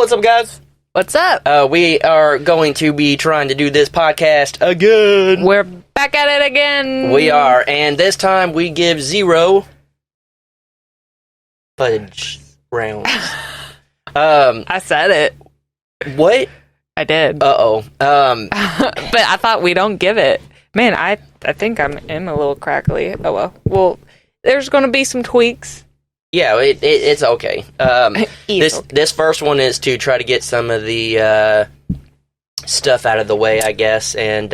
What's up, guys? What's up? We are going to be trying to do this podcast again. We're back at it again. We are, and this time we give 0 fudge rounds. I said it. What? I did. Uh-oh. But I thought we don't give it. Man, I think I'm a little crackly. Oh, well. Well, there's going to be some tweaks. Yeah, it's okay. This first one is to try to get some of the stuff out of the way, I guess, and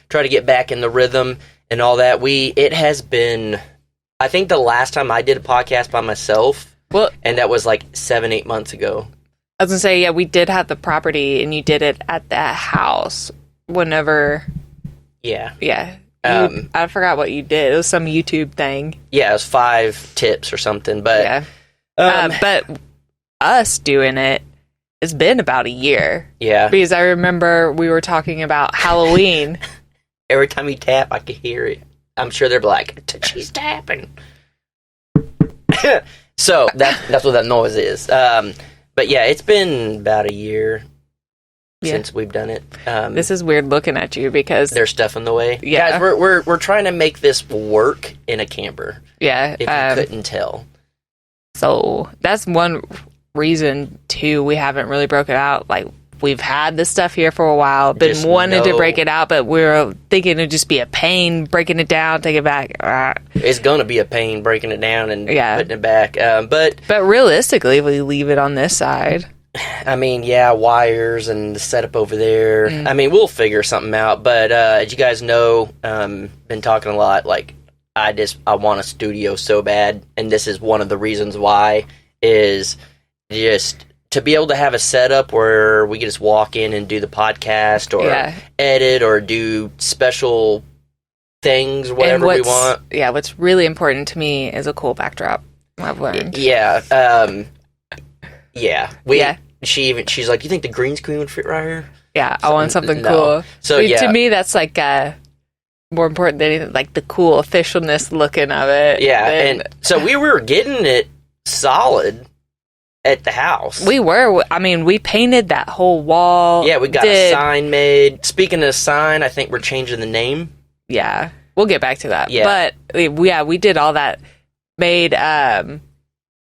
try to get back in the rhythm and all that. It has been, I think the last time I did a podcast by myself, and that was like 7-8 months ago. I was going to say, yeah, we did have the property, and you did it at that house whenever. Yeah. Yeah. I forgot what you did. It was some YouTube thing. Yeah, it was 5 tips or something. But yeah. But us doing it, it's been about a year. Yeah. Because I remember we were talking about Halloween. Every time you tap, I could hear it. I'm sure they're like, she's tapping. So that's what that noise is. But yeah, it's been about a year. Yeah. Since we've done it. This is weird looking at you because there's stuff in the way. Yeah. Guys, we're trying to make this work in a camper. Yeah. If you couldn't tell. So that's one reason too we haven't really broke it out. Like we've had this stuff here for a while, been wanting to break it out, but we're thinking it'd just be a pain breaking it down, take it back. It's gonna be a pain breaking it down and putting it back. But realistically, if we leave it on this side. I mean, yeah, wires and the setup over there. I mean, we'll figure something out. But as you guys know, been talking a lot. Like, I want a studio so bad, and this is one of the reasons why. Is just to be able to have a setup where we can just walk in and do the podcast, or edit, or do special things, whatever we want. Yeah, what's really important to me is a cool backdrop. I've learned. Yeah. She's like, you think the green screen would fit right here? Yeah, I want something cool. So to me, that's like more important than anything, like the cool officialness looking of it. Yeah, and so we were getting it solid at the house. We were. I mean, we painted that whole wall. Yeah, we got a sign made. Speaking of sign, I think we're changing the name. Yeah, we'll get back to that. Yeah. But we did all that. Made a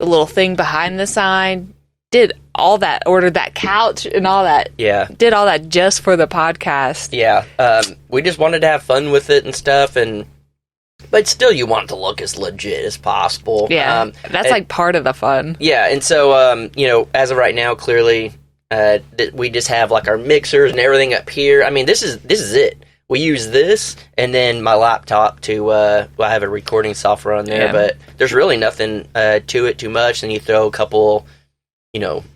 little thing behind the sign. Did all that, ordered that couch and all that. Yeah. Did all that just for the podcast. Yeah. We just wanted to have fun with it and stuff, but still you want it to look as legit as possible. Yeah. That's like part of the fun. Yeah, and so, as of right now, clearly, we just have like our mixers and everything up here. I mean, this is it. We use this, and then my laptop to, I have a recording software on there, but there's really nothing to it too much, and you throw a couple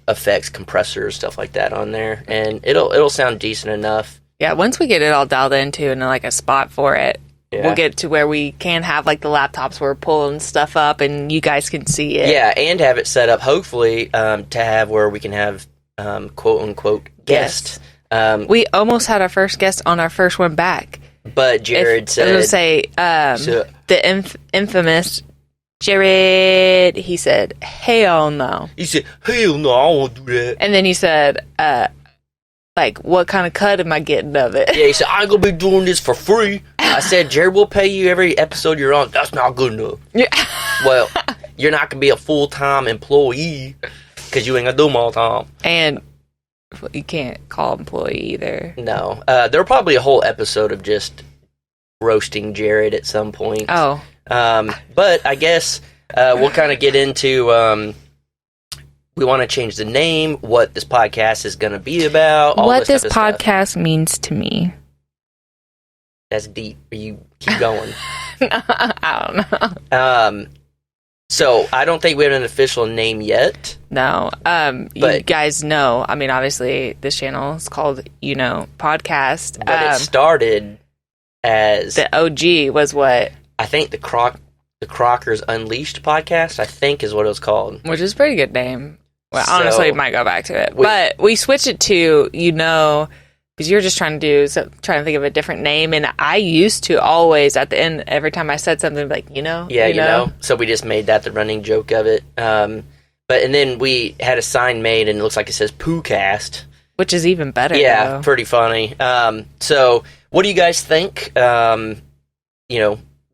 effects, compressors, stuff like that on there, and it'll sound decent enough. Yeah, once we get it all dialed into and like a spot for it, we'll get to where we can have like the laptops where we're pulling stuff up and you guys can see it. Yeah, and have it set up, hopefully, to have where we can have quote-unquote guests. We almost had our first guest on our first one back. But Jared said... I was going to say, the infamous... Jared, he said, hell no. He said, hell no, I won't do that. And then he said, what kind of cut am I getting of it? Yeah, he said, I ain't gonna be doing this for free. I said, Jared, we'll pay you every episode you're on. That's not good enough. Yeah. Well, you're not gonna be a full-time employee because you ain't gonna do them all the time. And you can't call employee either. No. There'll probably a whole episode of just roasting Jared at some point. Oh. But I guess we'll kind of get into, we want to change the name, what this podcast is going to be about. What this podcast means to me. That's deep. You keep going. I don't know. So I don't think we have an official name yet. No. You guys know, I mean, obviously this channel is called, Podcast. But it started as... The OG was what... I think the Crockers Unleashed podcast, I think is what it was called. Which is a pretty good name. Well, honestly, might go back to it. But we switched it to, because you're just trying to think of a different name. And I used to always, at the end, every time I said something, like, So we just made that the running joke of it. But and then we had a sign made, and it looks like it says PooCast. Which is even better, Yeah, though. pretty funny. So, what do you guys think?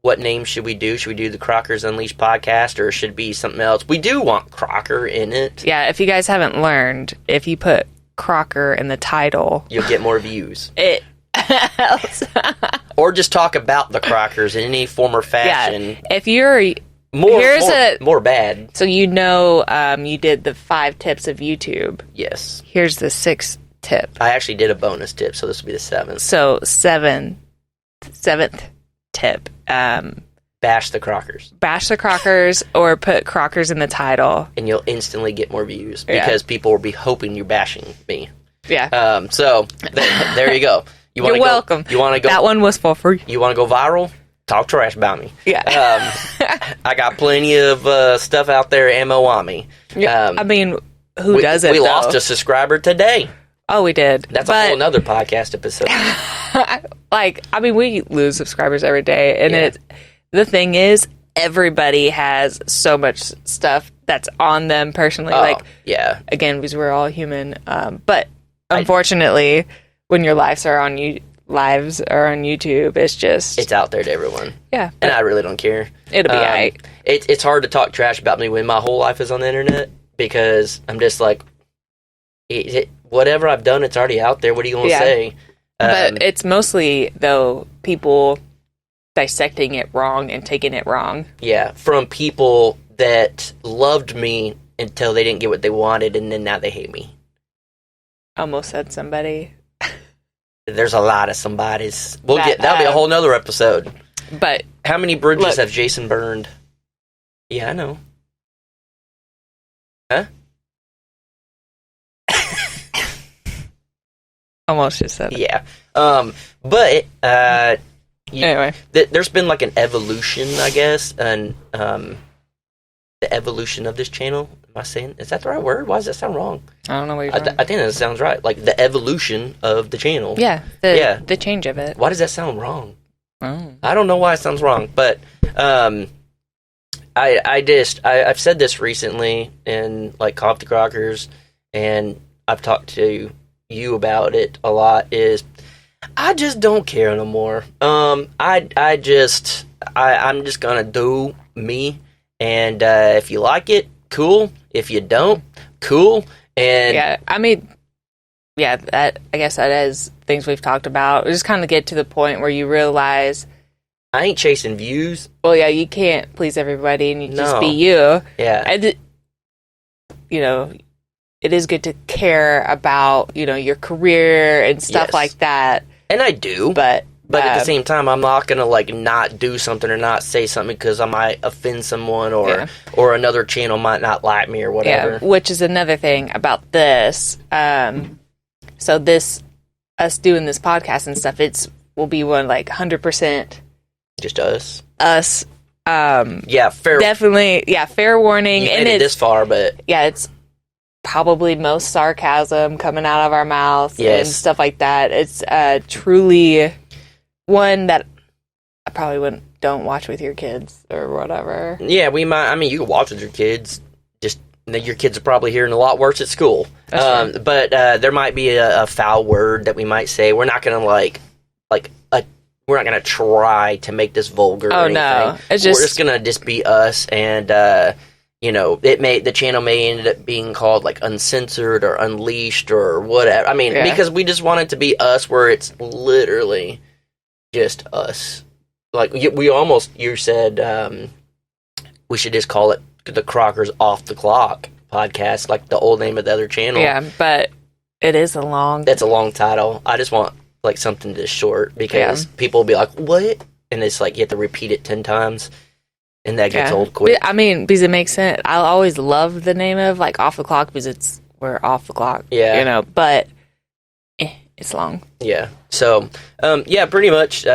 What name should we do? Should we do the Crockers Unleashed podcast, or should it be something else? We do want Crocker in it. Yeah, if you guys haven't learned, if you put Crocker in the title, you'll get more views. It helps. Or just talk about the Crockers in any form or fashion. Yeah, if you're... More bad. So you did the 5 tips of YouTube. Yes.คือthe 6th tip. I actually did a bonus tip, so this will be the 7th. So 7th tip. Bash the Crockers. Bash the Crockers, or put Crockers in the title. And you'll instantly get more views, because people will be hoping you're bashing me. Yeah. So, there you go. You're welcome. You want to go? That one was for free. You want to go viral? Talk trash about me. Yeah. I got plenty of stuff out there, ammo on me. Yeah. Who doesn't? We lost a subscriber today. Oh, we did. That's a whole nother podcast episode. We lose subscribers every day, and the thing is, everybody has so much stuff that's on them personally. Again, because we're all human. But unfortunately, when your lives are on YouTube, it's out there to everyone. Yeah, and I really don't care. It'll be alright. It's hard to talk trash about me when my whole life is on the internet, because I'm just like, whatever I've done, it's already out there. What are you going to say? But it's mostly, though, people dissecting it wrong and taking it wrong. Yeah, from people that loved me until they didn't get what they wanted, and then now they hate me. Almost said somebody. There's a lot of somebodies. That'll be a whole nother episode. But how many bridges have Jason burned? Yeah, I know. Huh? Almost just said it. Yeah. But anyway, there's been like an evolution, I guess, and the evolution of this channel. Am I saying, is that the right word? Why does that sound wrong? I don't know what you're talking I think that sounds right. Like the evolution of the channel. Yeah. The change of it. Why does that sound wrong? Oh. I don't know why it sounds wrong, but I've said this recently in like Call of the Crockers, and I've talked to you about it a lot. Is I just don't care no more. I'm just gonna do me, and if you like it, cool. If you don't, cool. And I guess that is things we've talked about. We just kind of get to the point where you realize I ain't chasing views. Well, yeah, you can't please everybody, and you just be you. Yeah, it is good to care about your career and stuff like that. And I do, but at the same time, I'm not gonna like not do something or not say something because I might offend someone or another channel might not like me or whatever. Yeah, which is another thing about this. So us doing this podcast and stuff, will be 100% just us. Us. Yeah, fair. Definitely. Yeah, fair warning. You made it this far, but it's probably most sarcasm coming out of our mouths and stuff like that. It's truly one that I probably don't watch with your kids or whatever. Yeah, we might. I mean, you can watch with your kids. Just your kids are probably hearing a lot worse at school. But there might be a foul word that we might say. We're not gonna we're not gonna try to make this vulgar. Oh, or anything. No, we're just gonna be us, and the channel may end up being called like Uncensored or Unleashed or whatever. I mean, because we just want it to be us, where it's literally just us. Like you said, we should just call it the Crockers Off the Clock podcast, like the old name of the other channel. Yeah, but it is that's a long title. I just want like something just short, because people will be like, what? And it's like you have to repeat it 10 times. And that gets old quick. I mean, because it makes sense. I always loved the name of like Off the Clock, because we're off the clock. Yeah. But it's long. Yeah. So, pretty much.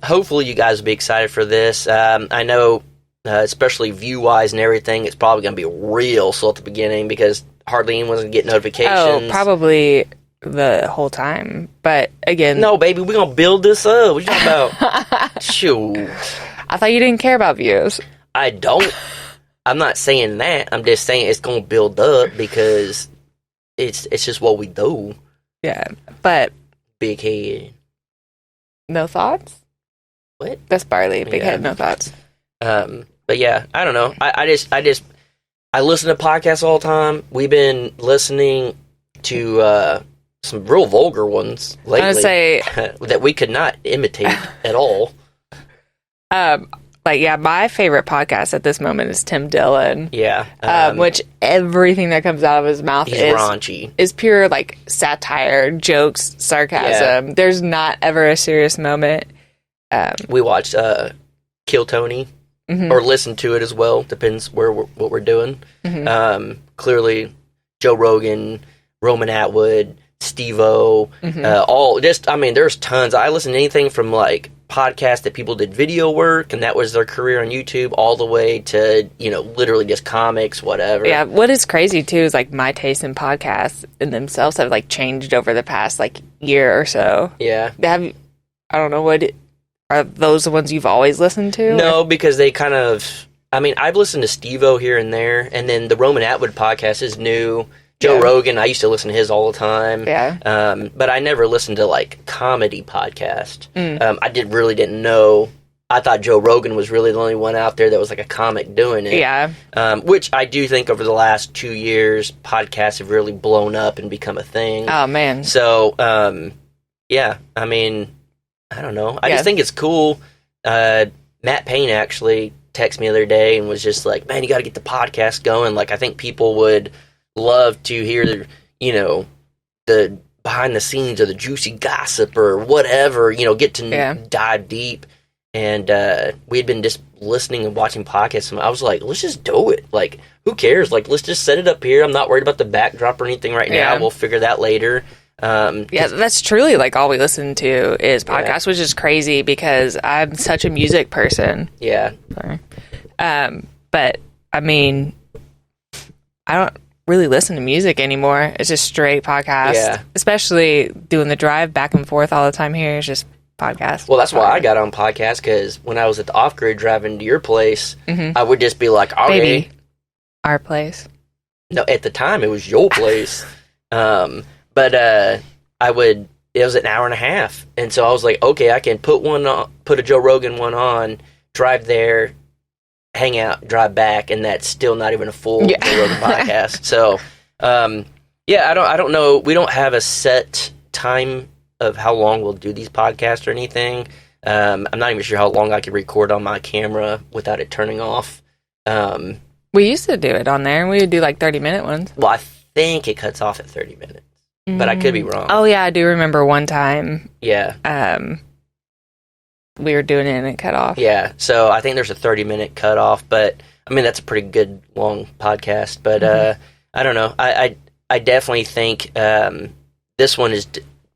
Hopefully you guys will be excited for this. I know, especially view-wise and everything, it's probably going to be real slow at the beginning, because hardly anyone's going to get notifications. Oh, probably the whole time. But again... No, baby, we're going to build this up. What are you talking about? Shoot. I thought you didn't care about views. I don't. I'm not saying that. I'm just saying it's going to build up because it's just what we do. Yeah, but big head. No thoughts? What? That's Barley. Big head, no thoughts. But yeah, I don't know. I listen to podcasts all the time. We've been listening to some real vulgar ones lately. I would say that we could not imitate at all. My favorite podcast at this moment is Tim Dillon. Yeah. Which everything that comes out of his mouth is raunchy. Is pure like satire, jokes, sarcasm. Yeah. There's not ever a serious moment. We watched Kill Tony. Mm-hmm. Or listen to it as well. Depends what we're doing. Mm-hmm. Clearly, Joe Rogan, Roman Atwood, Steve-O, there's tons. I listen to anything from like podcasts that people did video work and that was their career on YouTube, all the way to literally just comics, whatever. Yeah, what is crazy too is like my taste in podcasts in themselves have like changed over the past like year or so. Yeah, I don't know what. Are those the ones you've always listened to? No, because they kind of... I've listened to Steve-O here and there, and then the Roman Atwood podcast is new. Joe Rogan, I used to listen to his all the time. Yeah. But I never listened to, like, comedy podcast. I didn't know... I thought Joe Rogan was really the only one out there that was, like, a comic doing it. Yeah. Which I do think over the last 2 years, podcasts have really blown up and become a thing. Oh, man. So, yeah, I don't know. I just think it's cool. Matt Payne actually texted me the other day and was just like, man, you got to get the podcast going. Like, I think people would love to hear the behind the scenes or the juicy gossip or whatever, get to dive deep. And we had been just listening and watching podcasts, and I was like, let's just do it. Like, who cares? Like, let's just set it up here. I'm not worried about the backdrop or anything right now. We'll figure that later. That's truly like all we listen to is podcasts, which is crazy because I'm such a music person. Yeah. Sorry. But I don't really listen to music anymore. It's just straight podcast. Yeah. Especially doing the drive back and forth all the time here. It's just podcast. Well, that's why I got on podcast, because when I was at the off-grid driving to your place, I would just be like, okay. Baby, our place. No, at the time it was your place. But it was an hour and a half. And so I was like, okay, I can put a Joe Rogan one on, drive there, hang out, drive back, and that's still not even a full Joe Rogan podcast. So, I don't know. We don't have a set time of how long we'll do these podcasts or anything. I'm not even sure how long I could record on my camera without it turning off. We used to do it on there, and we would do like 30-minute ones. Well, I think it cuts off at 30 minutes. But I could be wrong. Oh, yeah, I do remember one time. Yeah. We were doing it and it cut off. Yeah, so I think there's a 30-minute cutoff, but, that's a pretty good long podcast. But, I don't know. I definitely think this one is...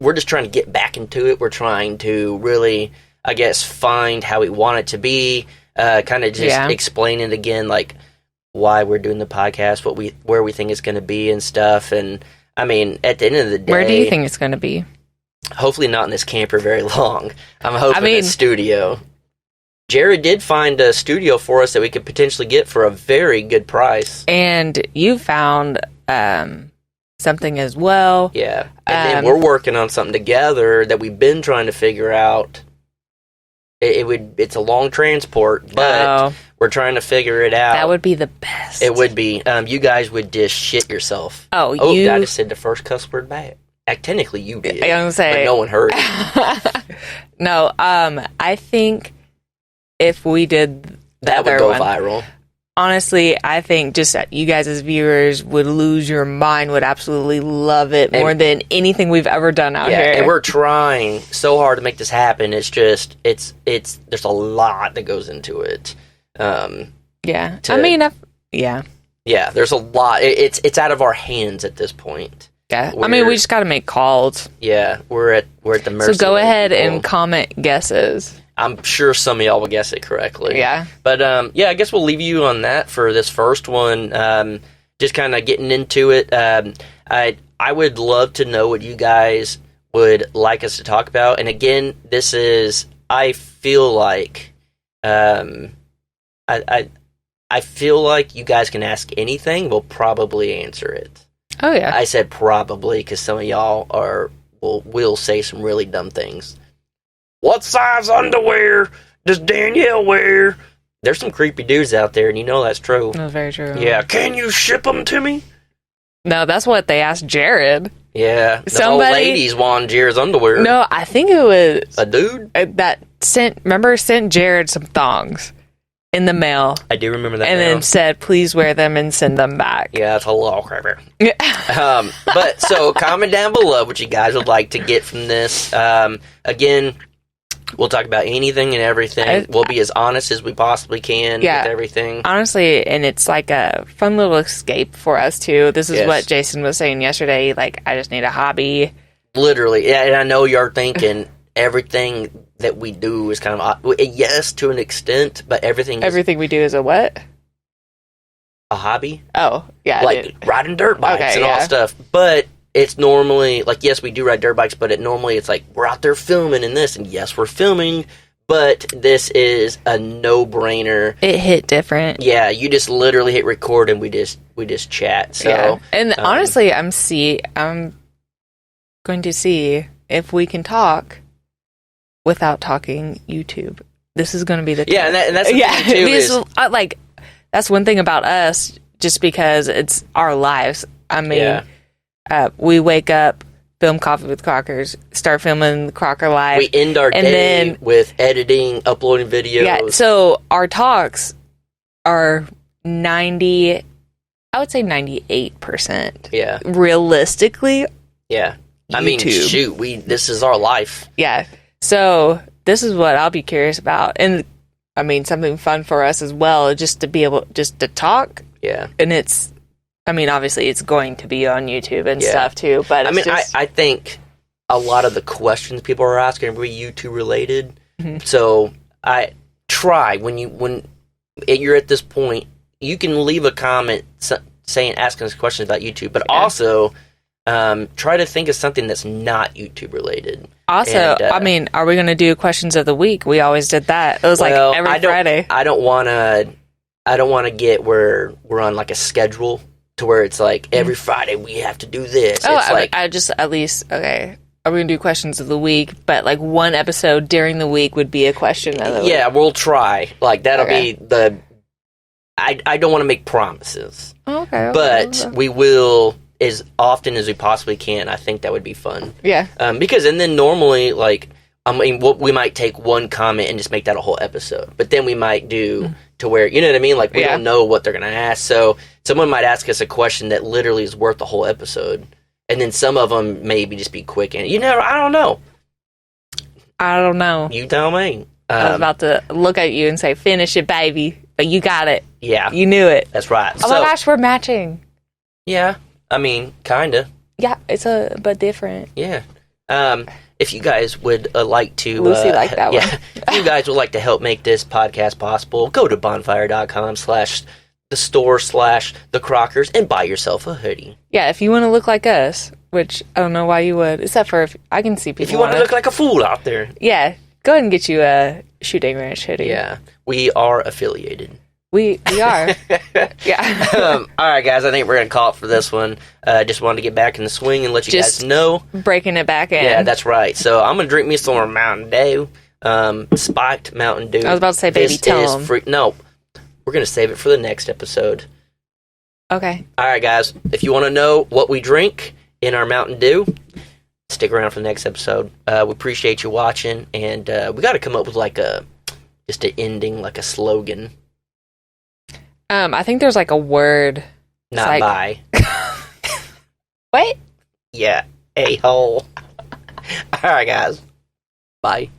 We're just trying to get back into it. We're trying to really, I guess, find how we want it to be. Kind of just explain it again, like, why we're doing the podcast, where we think it's going to be and stuff, and... at the end of the day... Where do you think it's going to be? Hopefully not in this camper very long. I'm hoping a studio. Jared did find a studio for us that we could potentially get for a very good price. And you found something as well. Yeah. And then we're working on something together that we've been trying to figure out. It's a long transport, but we're trying to figure it out. That would be the best. It would be. You guys would just shit yourself. Oh, I just said the first cuss word back. Technically, you did. I was gonna say, but no one heard it. No, I think if we did that would go viral. Honestly, I think just that you guys as viewers would lose your mind, would absolutely love it more than anything we've ever done out here. And we're trying so hard to make this happen. It's just, there's a lot that goes into it. Yeah. Yeah, there's a lot. It's out of our hands at this point. Yeah. We just got to make calls. Yeah, we're at the mercy. So go ahead and comment guesses. I'm sure some of y'all will guess it correctly. Yeah. But, I guess we'll leave you on that for this first one. Just kind of getting into it. I would love to know what you guys would like us to talk about. And again, I feel like, I feel like you guys can ask anything. We'll probably answer it. Oh, yeah. I said probably because some of y'all will say some really dumb things. What size underwear does Danielle wear? There's some creepy dudes out there, and you know that's true. That's very true. Yeah. Can you ship them to me? No, that's what they asked Jared. Yeah. The old ladies wanted Jared's underwear. No, I think it was... a dude? That sent Jared some thongs in the mail. I do remember that. And then said, please wear them and send them back. Yeah, that's a little creepy. But so comment down below what you guys would like to get from this. Again, we'll talk about anything and everything. We'll be as honest as we possibly can with everything. Honestly, and it's like a fun little escape for us, too. This is what Jason was saying yesterday. Like, I just need a hobby. Literally. Yeah, and I know you're thinking everything that we do is kind of... yes, to an extent, but everything we do is a what? A hobby. Oh, yeah. Like riding dirt bikes and all stuff. But... it's normally, like, yes, we do ride dirt bikes, but normally it's like, we're out there filming and this, and yes, we're filming, but this is a no-brainer. It hit different. Yeah, you just literally hit record and we just chat. So, yeah. And honestly, I'm going to see if we can talk without talking YouTube. This is going to be the and that's the thing too. That's one thing about us, just because it's our lives. I mean... we wake up, film Coffee with Crockers, start filming the Crocker Live. We end our day with editing, uploading videos. Yeah, so our talks are 98%. Yeah. Realistically. Yeah. I mean, YouTube. shoot, this is our life. Yeah. So this is what I'll be curious about. And I mean, something fun for us as well, just to be able just to talk. Yeah. And it's... I mean, obviously, it's going to be on YouTube and stuff, too, but I mean, I think a lot of the questions people are asking are YouTube related, so I try, when you're at this point, you can leave a comment asking us questions about YouTube, but also try to think of something that's not YouTube related. Also, I mean, are we going to do questions of the week? We always did that. It was like every Friday. I don't want to get where we're on like a schedule to where it's like every Friday we have to do this. Oh, it's I just at least are we gonna do questions of the week? But like one episode during the week would be a question of the week. Yeah, we'll try. Like that'll be the. I don't want to make promises. Okay. But we will as often as we possibly can. I think that would be fun. Yeah. Because then normally we might take one comment and just make that a whole episode. But then we might do to where, you know what I mean? Like, we don't know what they're going to ask. So someone might ask us a question that literally is worth the whole episode. And then some of them maybe just be quick. And, I don't know. I don't know. You tell me. I was about to look at you and say, finish it, baby. But you got it. Yeah. You knew it. That's right. Oh, my gosh, we're matching. Yeah. I mean, kind of. Yeah, but different. Yeah. If you guys would like to... Lucy liked that one. If you guys would like to help make this podcast possible, go to bonfire.com/the Crockers and buy yourself a hoodie. Yeah, if you want to look like us, which I don't know why you would, except for if I can see people... If you want to look like a fool out there. Yeah, go ahead and get you a Shooting Ranch hoodie. Yeah, we are affiliated. We are. Yeah. All right, guys, I think we're going to call it for this one. Just wanted to get back in the swing and let you guys know. Breaking it back in. Yeah, that's right. So I'm going to drink me some more Mountain Dew. Spiked Mountain Dew. I was about to say, baby, tell them. No, we're going to save it for the next episode. Okay. All right, guys, if you want to know what we drink in our Mountain Dew, stick around for the next episode. We appreciate you watching, and we got to come up with just an ending, like a slogan. I think there's like a word. Not bye. What? Yeah, a-hole. All right, guys. Bye.